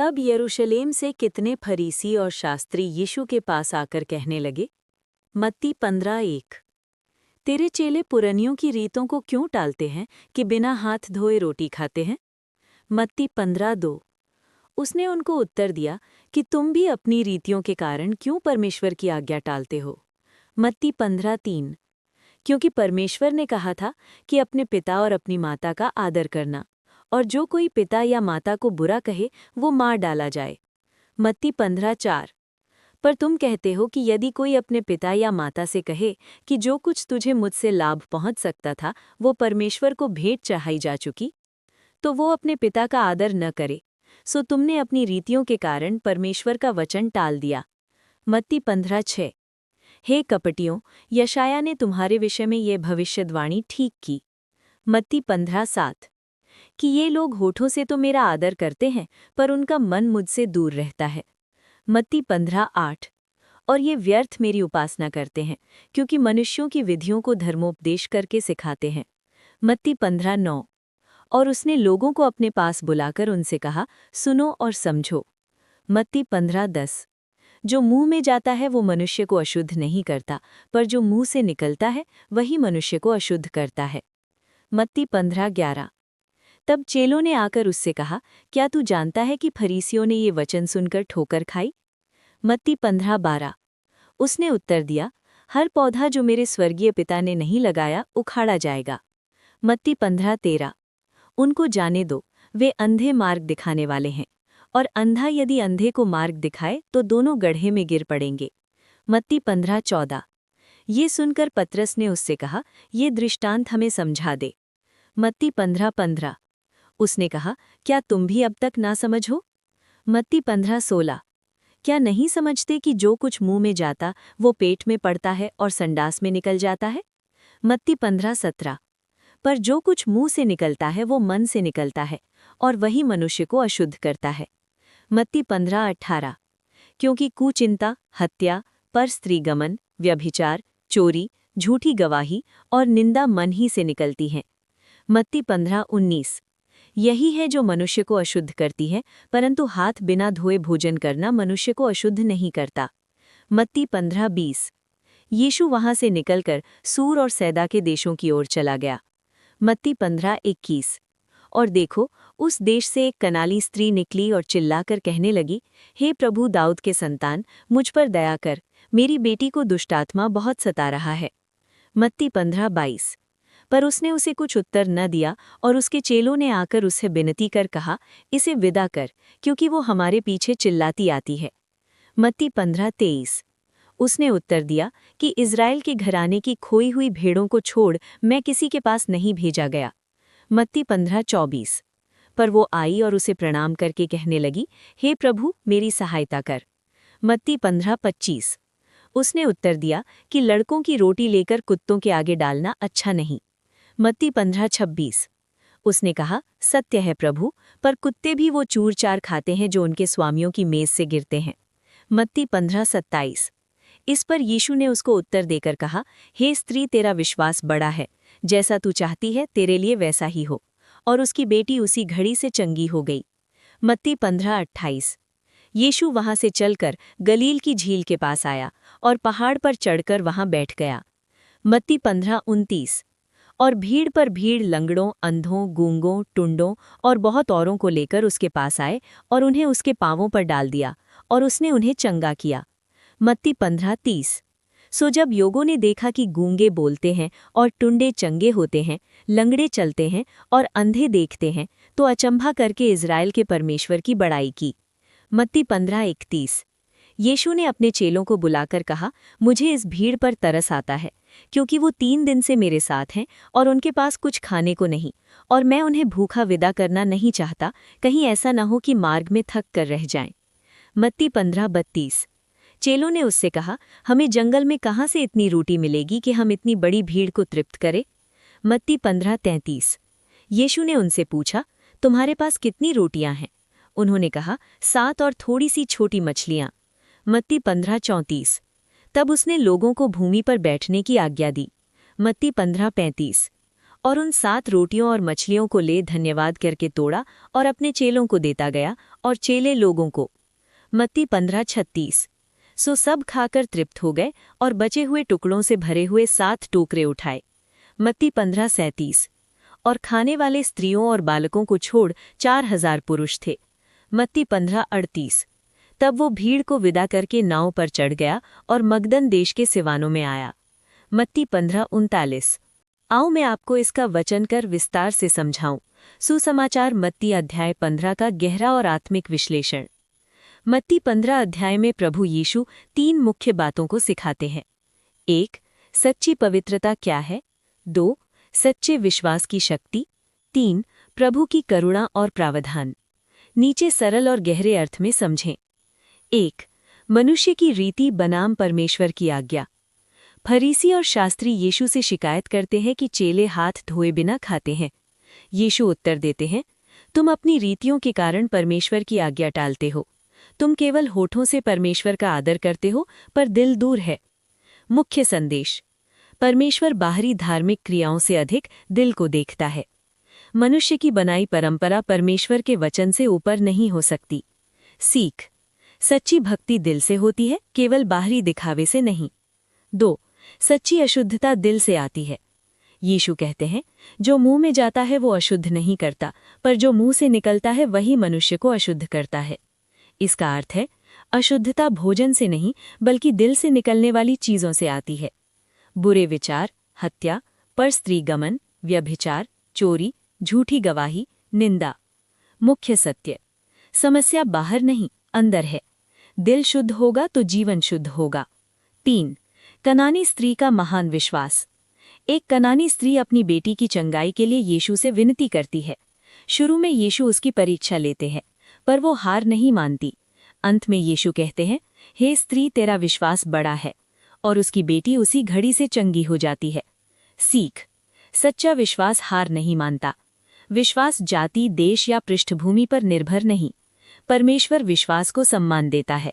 तब यरूशलेम से कितने फरीसी और शास्त्री यीशु के पास आकर कहने लगे, मत्ती 15:1। तेरे चेले पुरनियों की रीतों को क्यों टालते हैं कि बिना हाथ धोए रोटी खाते हैं? मत्ती 15:2। उसने उनको उत्तर दिया कि तुम भी अपनी रीतियों के कारण क्यों परमेश्वर की आज्ञा टालते हो? मत्ती 15:3। क्योंकि परमेश्वर ने कहा था कि अपने पिता और अपनी माता का आदर करना, और जो कोई पिता या माता को बुरा कहे वो मार डाला जाए। मत्ती 15:4। पर तुम कहते हो कि यदि कोई अपने पिता या माता से कहे कि जो कुछ तुझे मुझसे लाभ पहुंच सकता था वो परमेश्वर को भेंट चढ़ाई जा चुकी, तो वो अपने पिता का आदर न करे, सो तुमने अपनी रीतियों के कारण परमेश्वर का वचन टाल दिया। मत्ती 15:6। हे कपटियों, यशाया ने तुम्हारे विषय में ये भविष्यवाणी ठीक की। मत्ती 15:7। कि ये लोग होठों से तो मेरा आदर करते हैं, पर उनका मन मुझसे दूर रहता है। मत्ती 15:8। और ये व्यर्थ मेरी उपासना करते हैं, क्योंकि मनुष्यों की विधियों को धर्मोपदेश करके सिखाते हैं। मत्ती 15:9। और उसने लोगों को अपने पास बुलाकर उनसे कहा, सुनो और समझो। मत्ती 15:10। जो मुंह में जाता है वो मनुष्य को अशुद्ध नहीं करता, पर जो मुंह से निकलता है वही मनुष्य को अशुद्ध करता है। मत्ती 15:11। तब चेलों ने आकर उससे कहा, क्या तू जानता है कि फरीसियों ने ये वचन सुनकर ठोकर खाई? मत्ती 15:12। उसने उत्तर दिया, हर पौधा जो मेरे स्वर्गीय पिता ने नहीं लगाया उखाड़ा जाएगा। मत्ती 15:13। उनको जाने दो, वे अंधे मार्ग दिखाने वाले हैं, और अंधा यदि अंधे को मार्ग दिखाए तो दोनों गड्ढे में गिर पड़ेंगे। मत्ती 15:14। ये सुनकर पतरस ने उससे कहा, ये दृष्टांत हमें समझा दे। मत्ती 15:15। उसने कहा, क्या तुम भी अब तक ना समझ हो? मत्ती 15:16। क्या नहीं समझते कि जो कुछ मुंह में जाता वो पेट में पड़ता है और संडास में निकल जाता है? मत्ती 15:17। पर जो कुछ मुंह से निकलता है वो मन से निकलता है, और वही मनुष्य को अशुद्ध करता है। मत्ती 15:18। क्योंकि कुचिंता, हत्या, परस्त्रीगमन, व्यभिचार, चोरी, झूठी गवाही और निंदा मन ही से निकलती हैं। मत्ती 15:19। यही है जो मनुष्य को अशुद्ध करती है, परंतु हाथ बिना धोए भोजन करना मनुष्य को अशुद्ध नहीं करता। मत्ती 15:20। यीशु वहां से निकलकर सूर और सैदा के देशों की ओर चला गया। मत्ती 15:21। और देखो, उस देश से एक कनाली स्त्री निकली और चिल्लाकर कहने लगी, हे प्रभु दाऊद के संतान, मुझ पर दया कर, मेरी बेटी को दुष्टात्मा बहुत सता रहा है। मत्ती 15:22। पर उसने उसे कुछ उत्तर न दिया, और उसके चेलों ने आकर उससे विनती कर कहा, इसे विदा कर, क्योंकि वो हमारे पीछे चिल्लाती आती है। मत्ती 15:23। उसने उत्तर दिया कि इज़राइल के घराने की खोई हुई भेड़ों को छोड़ मैं किसी के पास नहीं भेजा गया। मत्ती 15:24। पर वो आई और उसे प्रणाम करके कहने लगी, हे प्रभु, मेरी सहायता कर। मत्ती 15:25। उसने उत्तर दिया कि लड़कों की रोटी लेकर कुत्तों के आगे डालना अच्छा नहीं। मत्ती 15:26। उसने कहा, सत्य है प्रभु, पर कुत्ते भी वो चूर चार खाते हैं जो उनके स्वामियों की मेज से गिरते हैं। मत्ती 15:27। इस पर यीशु ने उसको उत्तर देकर कहा, हे स्त्री, तेरा विश्वास बड़ा है, जैसा तू चाहती है तेरे लिए वैसा ही हो। और उसकी बेटी उसी घड़ी से चंगी हो गई। मत्ती 15:28। यीशु वहां से चलकर गलील की झील के पास आया और पहाड़ पर चढ़कर वहां बैठ गया। मत्ती 15:29। और भीड़ पर भीड़ लंगड़ों, अंधों, गूंगों, टुंडों और बहुत औरों को लेकर उसके पास आए और उन्हें उसके पांवों पर डाल दिया, और उसने उन्हें चंगा किया। मत्ती 15:30। सो जब लोगों ने देखा कि गूंगे बोलते हैं और टुंडे चंगे होते हैं, लंगड़े चलते हैं और अंधे देखते हैं, तो अचंभा करके इज़राइल के परमेश्वर की बड़ाई की। मत्ती 15:31। यीशु ने अपने चेलों को बुलाकर कहा, मुझे इस भीड़ पर तरस आता है, क्योंकि वो 3 दिन से मेरे साथ हैं और उनके पास कुछ खाने को नहीं, और मैं उन्हें भूखा विदा करना नहीं चाहता, कहीं ऐसा न हो कि मार्ग में थक कर रह जाएं। मत्ती 15:32। चेलों ने उससे कहा, हमें जंगल में कहाँ से इतनी रोटी मिलेगी कि हम इतनी बड़ी भीड़ को तृप्त करें? मत्ती 15:33। यीशु ने उनसे पूछा, तुम्हारे पास कितनी रोटियां हैं? उन्होंने कहा, 7 और थोड़ी सी छोटी मछलियां। मत्ती 15:34। तब उसने लोगों को भूमि पर बैठने की आज्ञा दी। मत्ती 15:35। और उन 7 रोटियों और मछलियों को ले धन्यवाद करके तोड़ा और अपने चेलों को देता गया और चेले लोगों को। मत्ती 15:36। सो सब खाकर तृप्त हो गए और बचे हुए टुकड़ों से भरे हुए 7 टोकरे उठाए। मत्ती 15:37। और खाने वाले स्त्रियों और बालकों को छोड़ 4000 पुरुष थे। मत्ती 15:38। तब वो भीड़ को विदा करके नाव पर चढ़ गया और मगदन देश के सिवानों में आया। मत्ती 15:39। आओ मैं आपको इसका वचन कर विस्तार से समझाऊं। सुसमाचार मत्ती अध्याय 15 का गहरा और आत्मिक विश्लेषण। मत्ती 15 अध्याय में प्रभु यीशु 3 मुख्य बातों को सिखाते हैं। 1. सच्ची पवित्रता क्या है। 2. सच्चे विश्वास की शक्ति। 3. प्रभु की करुणा और प्रावधान। नीचे सरल और गहरे अर्थ में समझें। 1. मनुष्य की रीति बनाम परमेश्वर की आज्ञा। फरीसी और शास्त्री यीशु से शिकायत करते हैं कि चेले हाथ धोए बिना खाते हैं। यीशु उत्तर देते हैं, तुम अपनी रीतियों के कारण परमेश्वर की आज्ञा टालते हो। तुम केवल होठों से परमेश्वर का आदर करते हो, पर दिल दूर है। मुख्य संदेश। परमेश्वर बाहरी धार्मिक क्रियाओं से अधिक दिल को देखता है। मनुष्य की बनाई परंपरा परमेश्वर के वचन से ऊपर नहीं हो सकती। सीख। सच्ची भक्ति दिल से होती है, केवल बाहरी दिखावे से नहीं। 2. सच्ची अशुद्धता दिल से आती है। यीशु कहते हैं, जो मुंह में जाता है वो अशुद्ध नहीं करता, पर जो मुंह से निकलता है वही मनुष्य को अशुद्ध करता है। इसका अर्थ है, अशुद्धता भोजन से नहीं बल्कि दिल से निकलने वाली चीजों से आती है। बुरे विचार, हत्या, परस्त्रीगमन, व्यभिचार, चोरी, झूठी गवाही, निंदा। मुख्य सत्य। समस्या बाहर नहीं, अंदर है। दिल शुद्ध होगा तो जीवन शुद्ध होगा। 3. कनानी स्त्री का महान विश्वास। एक कनानी स्त्री अपनी बेटी की चंगाई के लिए यीशु से विनती करती है। शुरू में यीशु उसकी परीक्षा लेते हैं, पर वो हार नहीं मानती। अंत में यीशु कहते हैं, हे स्त्री, तेरा विश्वास बड़ा है, और उसकी बेटी उसी घड़ी से चंगी हो जाती है। सीख। सच्चा विश्वास हार नहीं मानता। विश्वास जाति, देश या पृष्ठभूमि पर निर्भर नहीं। परमेश्वर विश्वास को सम्मान देता है।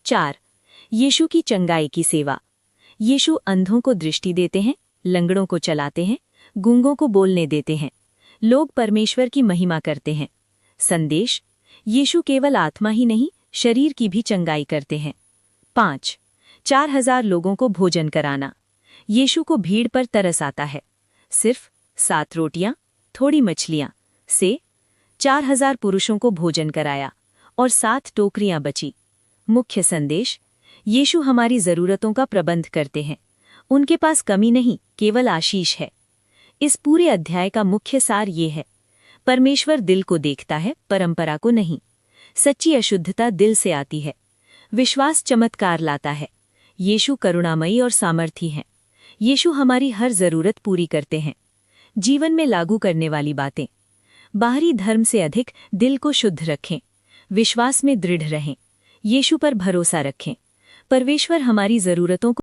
4. यीशु की चंगाई की सेवा। यीशु अंधों को दृष्टि देते हैं, लंगड़ों को चलाते हैं, गूंगों को बोलने देते हैं। लोग परमेश्वर की महिमा करते हैं। संदेश। यीशु केवल आत्मा ही नहीं, शरीर की भी चंगाई करते हैं। 5. 4000 लोगों को भोजन कराना। यीशु को भीड़ पर तरस आता है। सिर्फ 7 रोटियां, थोड़ी मछलियां से 4000 पुरुषों को भोजन कराया और 7 टोकरियां बची। मुख्य संदेश। यीशु हमारी जरूरतों का प्रबंध करते हैं। उनके पास कमी नहीं, केवल आशीष है। इस पूरे अध्याय का मुख्य सार ये है, परमेश्वर दिल को देखता है, परंपरा को नहीं। सच्ची अशुद्धता दिल से आती है। विश्वास चमत्कार लाता है। यीशु करुणामयी और सामर्थी हैं। यीशु हमारी हर जरूरत पूरी करते हैं। जीवन में लागू करने वाली बातें। बाहरी धर्म से अधिक दिल को शुद्ध रखें। विश्वास में दृढ़ रहें। यीशु पर भरोसा रखें। परमेश्वर हमारी जरूरतों को